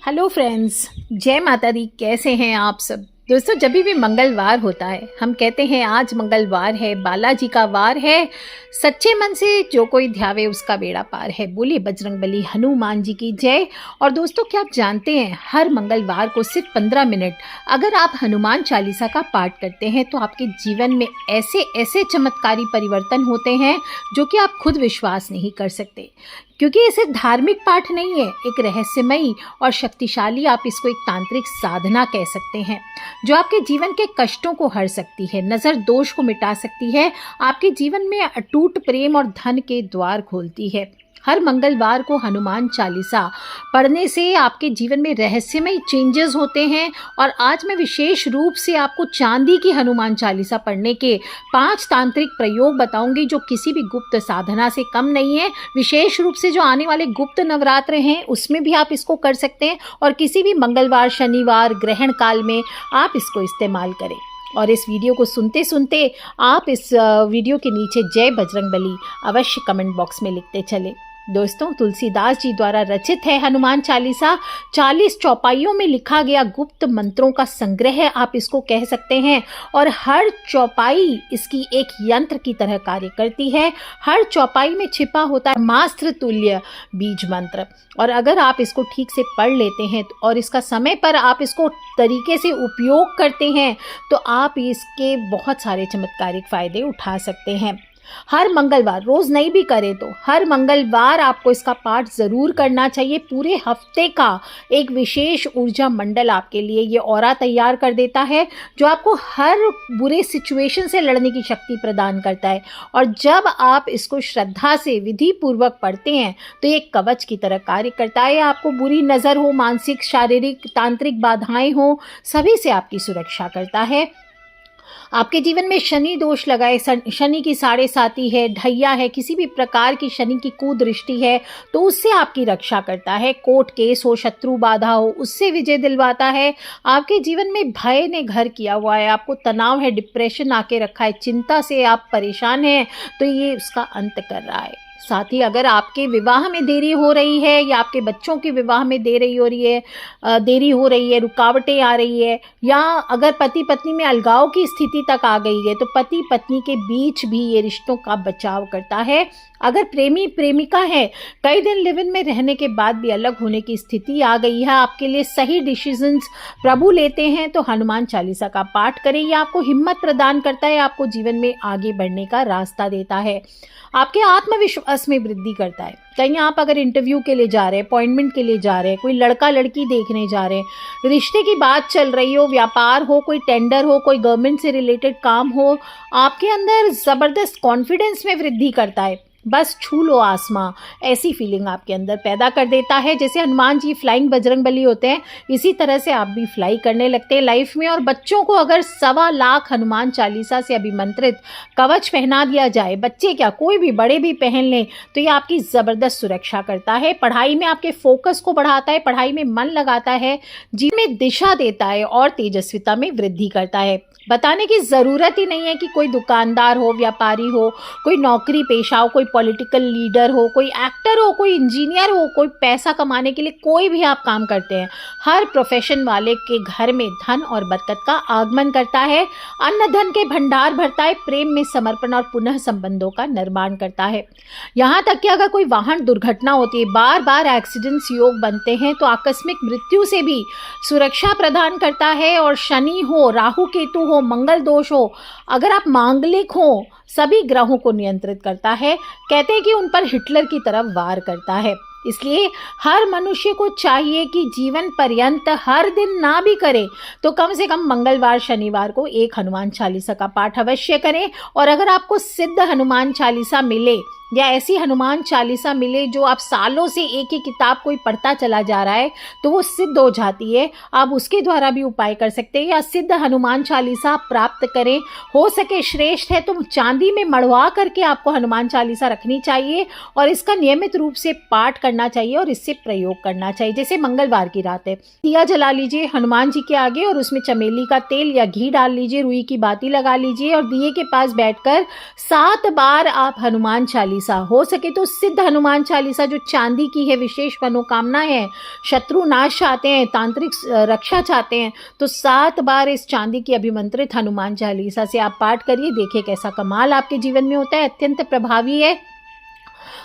Hello friends, जय माता दी। कैसे हैं आप सब दोस्तों? जब भी मंगलवार होता है हम कहते हैं आज मंगलवार है, बालाजी का वार है, सच्चे मन से जो कोई ध्यावे उसका बेड़ा पार है। बोलिए बजरंगबली हनुमान जी की जय। और दोस्तों, क्या आप जानते हैं हर मंगलवार को सिर्फ 15 मिनट अगर आप हनुमान चालीसा का पाठ करते हैं तो आपके जीवन में ऐसे ऐसे चमत्कारी परिवर्तन होते हैं जो कि आप खुद विश्वास नहीं कर सकते। क्योंकि ये सिर्फ धार्मिक पाठ नहीं है, एक रहस्यमयी और शक्तिशाली, आप इसको एक तांत्रिक साधना कह सकते हैं जो आपके जीवन के कष्टों को हर सकती है, नज़र दोष को मिटा सकती है, आपके जीवन में अटूट प्रेम और धन के द्वार खोलती है। हर मंगलवार को हनुमान चालीसा पढ़ने से आपके जीवन में रहस्यमय चेंजेस होते हैं। और आज मैं विशेष रूप से आपको चांदी की हनुमान चालीसा पढ़ने के 5 तांत्रिक प्रयोग बताऊंगी जो किसी भी गुप्त साधना से कम नहीं है। विशेष रूप से जो आने वाले गुप्त नवरात्र हैं उसमें भी आप इसको कर सकते हैं और किसी भी मंगलवार, शनिवार, ग्रहण काल में आप इसको इस्तेमाल करें। और इस वीडियो को सुनते सुनते आप इस वीडियो के नीचे जय बजरंगबली अवश्य कमेंट बॉक्स में लिखते चले। दोस्तों, तुलसीदास जी द्वारा रचित है हनुमान चालीसा। 40 चौपाइयों में लिखा गया गुप्त मंत्रों का संग्रह आप इसको कह सकते हैं। और हर चौपाई इसकी एक यंत्र की तरह कार्य करती है। हर चौपाई में छिपा होता है मास्त्र तुल्य बीज मंत्र। और अगर आप इसको ठीक से पढ़ लेते हैं और इसका समय पर आप इसको तरीके से उपयोग करते हैं तो आप इसके बहुत सारे चमत्कारिक फायदे उठा सकते हैं। हर मंगलवार, रोज नहीं भी करें तो हर मंगलवार आपको इसका पाठ जरूर करना चाहिए। पूरे हफ्ते का एक विशेष ऊर्जा मंडल आपके लिए ये ऑरा तैयार कर देता है जो आपको हर बुरे सिचुएशन से लड़ने की शक्ति प्रदान करता है। और जब आप इसको श्रद्धा से विधि पूर्वक पढ़ते हैं तो ये कवच की तरह कार्य करता है। आपको बुरी नज़र हो, मानसिक, शारीरिक, तांत्रिक बाधाएं हो, सभी से आपकी सुरक्षा करता है। आपके जीवन में शनि दोष लगाए, शनि की साढ़े साती है, ढैया है, किसी भी प्रकार की शनि की कुदृष्टि है तो उससे आपकी रक्षा करता है। कोर्ट केस हो, शत्रु बाधा हो, उससे विजय दिलवाता है। आपके जीवन में भय ने घर किया हुआ है, आपको तनाव है, डिप्रेशन आके रखा है, चिंता से आप परेशान हैं तो ये उसका अंत कर रहा है। साथ ही अगर आपके विवाह में देरी हो रही है या आपके बच्चों के विवाह में देरी हो रही है, रुकावटें आ रही है, या अगर पति पत्नी में अलगाव की स्थिति तक आ गई है तो पति पत्नी के बीच भी ये रिश्तों का बचाव करता है। अगर प्रेमी प्रेमिका है, कई दिन लिव इन में रहने के बाद भी अलग होने की स्थिति आ गई है, आपके लिए सही डिसीजंस प्रभु लेते हैं तो हनुमान चालीसा का पाठ करें। यह आपको हिम्मत प्रदान करता है, आपको जीवन में आगे बढ़ने का रास्ता देता है, आपके आत्मविश्वास में वृद्धि करता है। कहीं आप अगर इंटरव्यू के लिए जा रहे हैं, अपॉइंटमेंट के लिए जा रहे हैं, कोई लड़का लड़की देखने जा रहे हैं, रिश्ते की बात चल रही हो, व्यापार हो, कोई टेंडर हो, कोई गवर्नमेंट से रिलेटेड काम हो, आपके अंदर ज़बरदस्त कॉन्फिडेंस में वृद्धि करता है। बस छू लो आसमां, ऐसी फीलिंग आपके अंदर पैदा कर देता है। जैसे हनुमान जी फ्लाइंग बजरंगबली होते हैं, इसी तरह से आप भी फ्लाई करने लगते हैं लाइफ में। और बच्चों को अगर 1.25 लाख हनुमान चालीसा से अभिमंत्रित कवच पहना दिया जाए, बच्चे क्या कोई भी बड़े भी पहन लें, तो ये आपकी ज़बरदस्त सुरक्षा करता है। पढ़ाई में आपके फोकस को बढ़ाता है, पढ़ाई में मन लगाता है, जीवन में दिशा देता है और तेजस्विता में वृद्धि करता है। बताने की ज़रूरत ही नहीं है कि कोई दुकानदार हो, व्यापारी हो, कोई नौकरी पेशा हो, कोई पॉलिटिकल लीडर हो, कोई एक्टर हो, कोई इंजीनियर हो, कोई पैसा कमाने के लिए कोई भी आप काम करते हैं, हर प्रोफेशन वाले के घर में धन और बरकत का आगमन करता है, अन्न धन के भंडार भरता है, प्रेम में समर्पण और पुनः संबंधों का निर्माण करता है। यहाँ तक कि अगर कोई वाहन दुर्घटना होती है, बार बार एक्सीडेंट्स योग बनते हैं तो आकस्मिक मृत्यु से भी सुरक्षा प्रदान करता है। और शनि हो, राहु केतु हो, मंगल दोष हो, अगर आप मांगलिक हो, सभी ग्रहों को नियंत्रित करता है। कहते हैं कि उन पर हिटलर की तरफ वार करता है। इसलिए हर मनुष्य को चाहिए कि जीवन पर्यंत हर दिन ना भी करे तो कम से कम मंगलवार, शनिवार को एक हनुमान चालीसा का पाठ अवश्य करें। और अगर आपको सिद्ध हनुमान चालीसा मिले या ऐसी हनुमान चालीसा मिले जो आप सालों से एक ही किताब कोई पढ़ता चला जा रहा है तो वो सिद्ध हो जाती है, आप उसके द्वारा भी उपाय कर सकते हैं। या सिद्ध हनुमान चालीसा प्राप्त करें, हो सके श्रेष्ठ है तो चांदी में मढ़वा करके आपको हनुमान चालीसा रखनी चाहिए और इसका नियमित रूप से पाठ करना चाहिए और इससे प्रयोग करना चाहिए। जैसे मंगलवार की रात है, दिया जला लीजिए हनुमान जी के आगे और उसमें चमेली का तेल या घी डाल लीजिए, रुई की बाती लगा लीजिए और दिए के पास बैठकर 7 बार आप हनुमान चालीसा चालीसा, हो सके तो सिद्ध हनुमान चालीसा जो चांदी की है, विशेष मनोकामना है, शत्रु नाश चाहते हैं, तांत्रिक रक्षा चाहते हैं, तो 7 बार इस चांदी की अभिमंत्रित हनुमान चालीसा से आप पाठ करिए, देखिए कैसा कमाल आपके जीवन में होता है। अत्यंत प्रभावी है।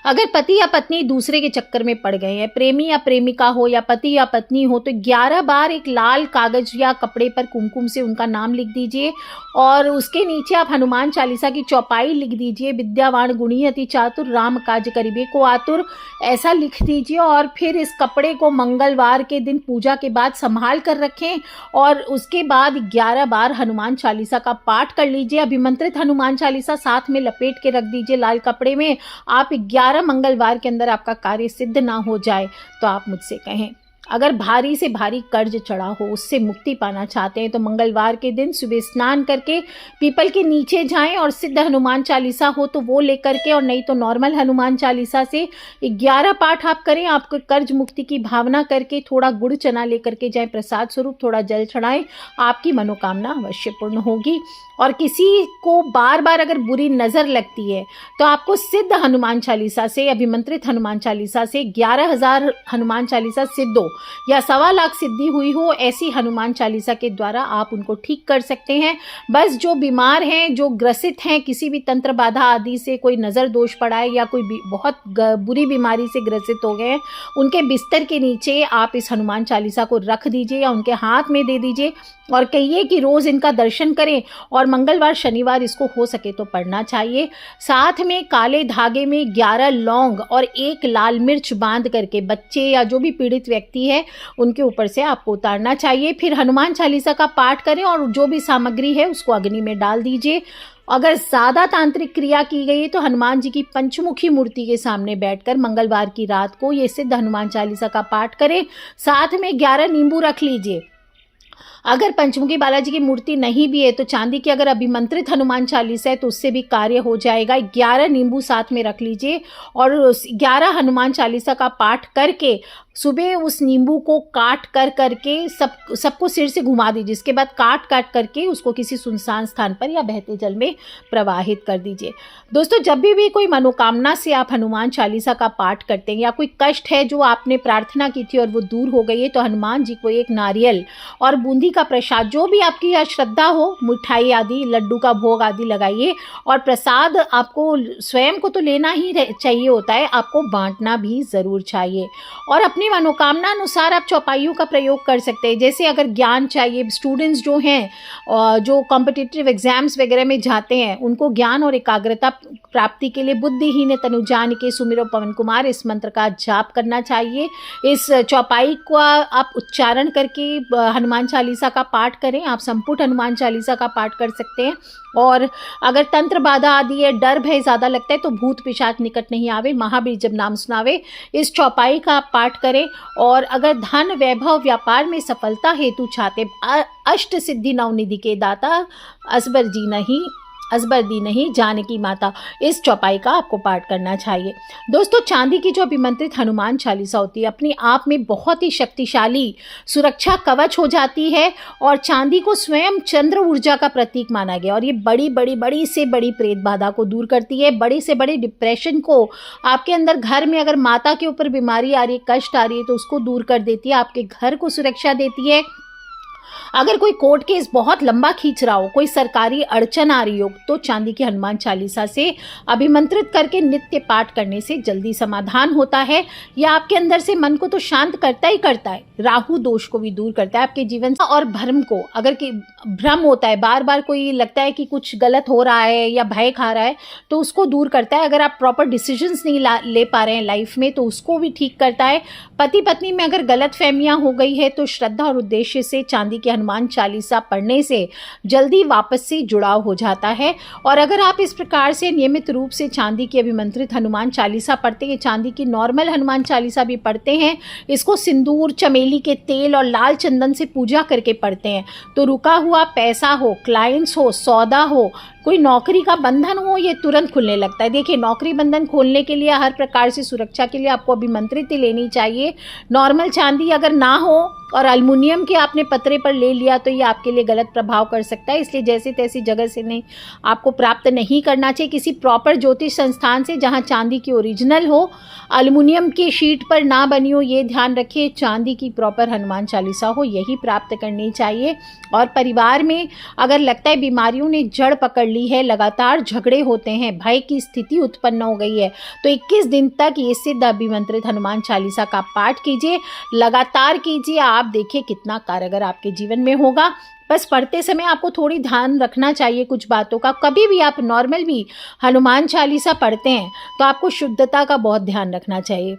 अगर पति या पत्नी दूसरे के चक्कर में पड़ गए हैं, प्रेमी या प्रेमिका हो या पति या पत्नी हो, तो 11 बार एक लाल कागज या कपड़े पर कुमकुम से उनका नाम लिख दीजिए और उसके नीचे आप हनुमान चालीसा की चौपाई लिख दीजिए, विद्यावान गुणी अति चातुर राम काज करिबे को आतुर, ऐसा लिख दीजिए। और फिर इस कपड़े को मंगलवार के दिन पूजा के बाद संभाल कर रखें और उसके बाद 11 बार हनुमान चालीसा का पाठ कर लीजिए। अभिमंत्रित हनुमान चालीसा साथ में लपेट के रख दीजिए लाल कपड़े में। आप 11 मंगलवार के अंदर आपका कार्य सिद्ध ना हो जाए तो आप मुझसे कहें। अगर भारी से भारी कर्ज चढ़ा हो, उससे मुक्ति पाना चाहते हैं, तो मंगलवार के दिन सुबह स्नान करके पीपल के नीचे जाएं और सिद्ध हनुमान चालीसा हो तो वो लेकर के, और नहीं तो नॉर्मल हनुमान चालीसा से 11 पाठ आप करें। आपको कर्ज मुक्ति की भावना करके थोड़ा गुड़ चना लेकर के जाएं, प्रसाद स्वरूप थोड़ा जल चढ़ाएं, आपकी मनोकामना अवश्य पूर्ण होगी। और किसी को बार बार अगर बुरी नज़र लगती है तो आपको सिद्ध हनुमान चालीसा से, अभिमंत्रित हनुमान चालीसा से 11,000 हनुमान चालीसा सिद्ध हो या 1.25 लाख सिद्धि हुई हो, ऐसी हनुमान चालीसा के द्वारा आप उनको ठीक कर सकते हैं। बस जो बीमार हैं, जो ग्रसित हैं किसी भी तंत्र बाधा आदि से, कोई नज़र दोष पड़ा है या कोई बहुत बुरी बीमारी से ग्रसित हो गए हैं, उनके बिस्तर के नीचे आप इस हनुमान चालीसा को रख दीजिए या उनके हाथ में दे दीजिए और कहिए कि रोज़ इनका दर्शन करें और मंगलवार शनिवार इसको हो सके तो पढ़ना चाहिए। साथ में काले धागे में 11 लौंग और 1 लाल मिर्च बांध करके बच्चे या जो भी पीड़ित व्यक्ति है उनके ऊपर से आपको उतारना चाहिए। फिर हनुमान चालीसा का पाठ करें और जो भी सामग्री है उसको अग्नि में डाल दीजिए। अगर ज़्यादा तांत्रिक क्रिया की गई है तो हनुमान जी की पंचमुखी मूर्ति के सामने बैठकर मंगलवार की रात को ये सिद्ध हनुमान चालीसा का पाठ करें। साथ में 11 नींबू रख लीजिए। अगर पंचमुखी बालाजी की मूर्ति नहीं भी है तो चांदी की अगर अभिमंत्रित हनुमान चालीसा है तो उससे भी कार्य हो जाएगा। 11 नींबू साथ में रख लीजिए और 11 हनुमान चालीसा का पाठ करके सुबह उस नींबू को काट कर करके सबको सिर से घुमा दीजिए। इसके बाद काट करके उसको किसी सुनसान स्थान पर या बहते जल में प्रवाहित कर दीजिए। दोस्तों, जब भी कोई मनोकामना से आप हनुमान चालीसा का पाठ करते हैं या कोई कष्ट है जो आपने प्रार्थना की थी और वो दूर हो गई है, तो हनुमान जी को एक नारियल और बूंदी का प्रसाद, जो भी आपकी श्रद्धा हो, मिठाई आदि, लड्डू का भोग आदि लगाइए। और प्रसाद आपको स्वयं को तो लेना ही चाहिए होता है, आपको बांटना भी ज़रूर चाहिए। और अपनी मनोकामना अनुसार आप चौपाइयों का प्रयोग कर सकते हैं। जैसे अगर ज्ञान चाहिए, स्टूडेंट्स जो हैं जो कॉम्पिटिटिव एग्जाम्स वगैरह में जाते हैं, उनको ज्ञान और एकाग्रता प्राप्ति के लिए बुद्धिहीन तनु जानिके सुमिरो पवन कुमार, इस मंत्र का जाप करना चाहिए। इस चौपाई का आप उच्चारण करके हनुमान चालीसा का पाठ करें। आप संपुट हनुमान चालीसा का पाठ कर सकते हैं। और अगर तंत्र बाधा आदि है, डर भय ज़्यादा लगता है, तो भूत पिशाच निकट नहीं आवे, महावीर जब नाम सुनावे, इस चौपाई का आप पाठ करें। और अगर धन वैभव व्यापार में सफलता हेतु चाहते, अष्ट सिद्धि नवनिधि के दाता असबर दी नहीं जानकी माता, इस चौपाई का आपको पाठ करना चाहिए। दोस्तों, चांदी की जो अभिमंत्रित हनुमान चालीसा होती है अपने आप में बहुत ही शक्तिशाली सुरक्षा कवच हो जाती है और चांदी को स्वयं चंद्र ऊर्जा का प्रतीक माना गया और ये बड़ी से बड़ी प्रेत बाधा को दूर करती है। बड़ी से बड़ी डिप्रेशन को आपके अंदर, घर में अगर माता के ऊपर बीमारी आ रही है, कष्ट आ रही है, तो उसको दूर कर देती है, आपके घर को सुरक्षा देती है। अगर कोई कोर्ट केस बहुत लंबा खींच रहा हो, कोई सरकारी अड़चन आ रही हो, तो चांदी की हनुमान चालीसा से अभिमंत्रित करके नित्य पाठ करने से जल्दी समाधान होता है। यह आपके अंदर से मन को तो शांत करता ही करता है, राहु दोष को भी दूर करता है आपके जीवन से। और भ्रम को, अगर कि भ्रम होता है, बार बार कोई लगता है कि कुछ गलत हो रहा है या भय खा रहा है, तो उसको दूर करता है। अगर आप प्रॉपर डिसीजंस नहीं ले पा रहे हैं लाइफ में, तो उसको भी ठीक करता है। पति पत्नी में अगर गलत फहमियाँ हो गई है, तो श्रद्धा और उद्देश्य से चांदी की हनुमान चालीसा पढ़ने से जल्दी वापस से जुड़ाव हो जाता है। और अगर आप इस प्रकार से नियमित रूप से चांदी की अभिमंत्रित हनुमान चालीसा पढ़ते हैं, चांदी की नॉर्मल हनुमान चालीसा भी पढ़ते हैं, इसको सिंदूर, चमेली के तेल और लाल चंदन से पूजा करके पढ़ते हैं, तो रुका हुआ पैसा हो, क्लाइंट्स हो, सौदा हो, कोई नौकरी का बंधन हो, ये तुरंत खुलने लगता है। देखिए, नौकरी बंधन खोलने के लिए हर प्रकार से सुरक्षा के लिए आपको अभिमंत्रित लेनी चाहिए। नॉर्मल चांदी अगर ना हो और अल्मुनियम के आपने पतरे पर ले लिया तो ये आपके लिए गलत प्रभाव कर सकता है। इसलिए जैसी तैसी जगह से नहीं, आपको प्राप्त नहीं करना चाहिए। किसी प्रॉपर ज्योतिष संस्थान से जहाँ चांदी की ओरिजिनल हो, अल्मुनियम की शीट पर ना बनी हो, ये ध्यान रखिए। चांदी की प्रॉपर हनुमान चालीसा हो, यही प्राप्त करनी चाहिए। और परिवार में अगर लगता है बीमारियों ने जड़ पकड़ ली है, लगातार झगड़े होते हैं, भय की स्थिति उत्पन्न हो गई है, तो 21 दिन तक ये सिद्ध अभिमंत्रित हनुमान चालीसा का पाठ कीजिए, लगातार कीजिए। आप देखिए कितना कारगर आपके जीवन में होगा। बस पढ़ते समय आपको थोड़ी ध्यान रखना चाहिए कुछ बातों का। कभी भी आप नॉर्मल भी हनुमान चालीसा पढ़ते हैं तो आपको शुद्धता का बहुत ध्यान रखना चाहिए।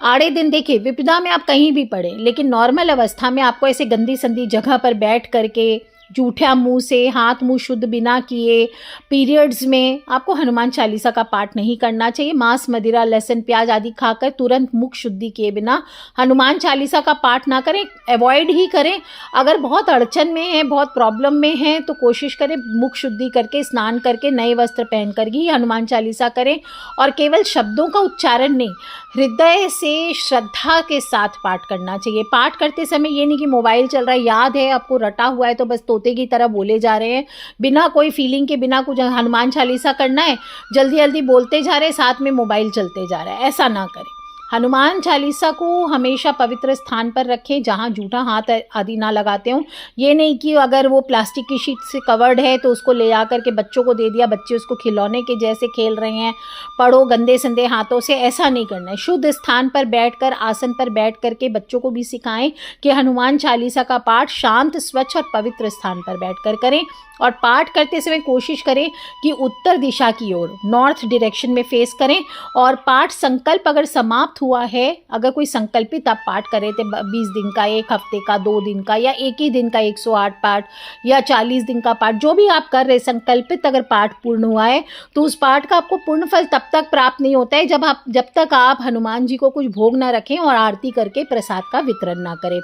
आड़े दिन देखिए, विपदा में आप कहीं भी पढ़ें, लेकिन नॉर्मल अवस्था में आपको ऐसे गंदी संदी जगह पर बैठ करके, जूठा मुंह से, हाथ मुंह शुद्ध बिना किए, पीरियड्स में आपको हनुमान चालीसा का पाठ नहीं करना चाहिए। मांस, मदिरा, लहसुन, प्याज आदि खाकर तुरंत मुख शुद्धि किए बिना हनुमान चालीसा का पाठ ना करें, अवॉइड ही करें। अगर बहुत अड़चन में है, बहुत प्रॉब्लम में है, तो कोशिश करें मुख शुद्धि करके, स्नान करके, नए वस्त्र पहन कर ही हनुमान चालीसा करें। और केवल शब्दों का उच्चारण नहीं, हृदय से श्रद्धा के साथ पाठ करना चाहिए। पाठ करते समय ये नहीं कि मोबाइल चल रहा है, याद है आपको, रटा हुआ है तो बस तोते की तरह बोले जा रहे हैं, बिना कोई फीलिंग के, बिना कुछ। हनुमान चालीसा करना है, जल्दी जल्दी बोलते जा रहे हैं, साथ में मोबाइल चलते जा रहा है, ऐसा ना करें। हनुमान चालीसा को हमेशा पवित्र स्थान पर रखें जहाँ जूठा हाथ आदि ना लगाते हों। ये नहीं कि अगर वो प्लास्टिक की शीट से कवर्ड है तो उसको ले आकर के बच्चों को दे दिया, बच्चे उसको खिलौने के जैसे खेल रहे हैं, पढ़ो गंदे संदे हाथों से, ऐसा नहीं करना है। शुद्ध स्थान पर बैठकर, आसन पर बैठ करके बच्चों को भी सिखाएं कि हनुमान चालीसा का पाठ शांत, स्वच्छ और पवित्र स्थान पर बैठकर करें। और पाठ करते समय कोशिश करें कि उत्तर दिशा की ओर, नॉर्थ डायरेक्शन में फेस करें। और पाठ संकल्प अगर समाप्त हुआ है, अगर कोई संकल्पित आप पाठ कर रहे थे 20 दिन का, 1 हफ्ते का, 2 दिन का, या एक ही दिन का 108 पाठ, या 40 दिन का पाठ, जो भी आप कर रहे, संकल्पित अगर पाठ पूर्ण हुआ है, तो उस पाठ का आपको पूर्ण फल तब तक प्राप्त नहीं होता है जब तक आप हनुमान जी को कुछ भोग ना रखें और आरती करके प्रसाद का वितरण ना करें।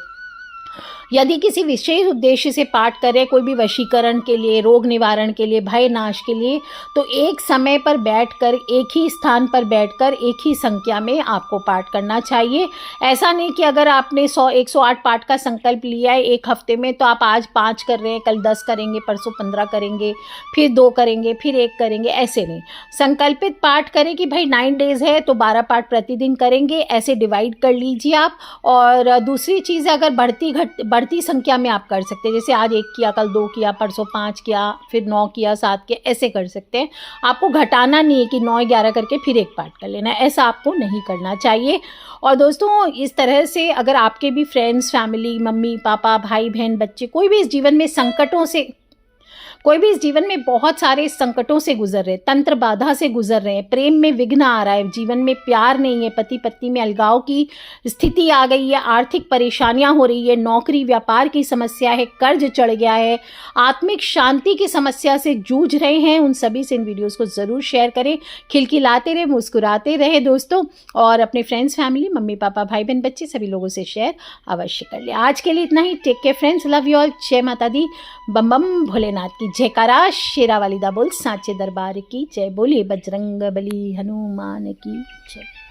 यदि किसी विशेष उद्देश्य से पाठ करें, कोई भी वशीकरण के लिए, रोग निवारण के लिए, भय नाश के लिए, तो एक समय पर बैठकर, एक ही स्थान पर बैठकर, एक ही संख्या में आपको पाठ करना चाहिए। ऐसा नहीं कि अगर आपने 108 पाठ का संकल्प लिया है 1 हफ्ते में, तो आप आज 5 कर रहे हैं, कल 10 करेंगे, परसों 15 करेंगे, फिर 2 करेंगे, फिर 1 करेंगे, ऐसे नहीं। संकल्पित पाठ करें कि भाई 9 डेज है तो 12 पाठ प्रतिदिन करेंगे, ऐसे डिवाइड कर लीजिए आप। और दूसरी चीज़, अगर बढ़ती संख्या में आप कर सकते हैं, जैसे आज 1 किया, कल 2 किया, परसों 5 किया, फिर 9 किया, 7 किया, ऐसे कर सकते हैं। आपको घटाना नहीं है कि 9, 11 करके फिर 1 पाठ कर लेना है, ऐसा आपको नहीं करना चाहिए। और दोस्तों, इस तरह से अगर आपके भी फ्रेंड्स, फैमिली, मम्मी पापा, भाई बहन, बच्चे, कोई भी इस जीवन में बहुत सारे संकटों से गुजर रहे, तंत्र बाधा से गुजर रहे हैं, प्रेम में विघ्न आ रहा है, जीवन में प्यार नहीं है, पति पत्नी में अलगाव की स्थिति आ गई है, आर्थिक परेशानियां हो रही है, नौकरी व्यापार की समस्या है, कर्ज चढ़ गया है, आत्मिक शांति की समस्या से जूझ रहे हैं, उन सभी से इन वीडियोज़ को ज़रूर शेयर करें। खिलखिलाते रहे, मुस्कुराते रहे दोस्तों, और अपने फ्रेंड्स, फैमिली, मम्मी पापा, भाई बहन, बच्चे, सभी लोगों से शेयर अवश्य कर ले। आज के लिए इतना ही। Take care friends, love you all. जय माता दी, बम बम भोलेनाथ की जयकारा, शेरा वाली दा बोल, सांचे दरबार की जय, बोलिए बजरंग बली हनुमान की जय।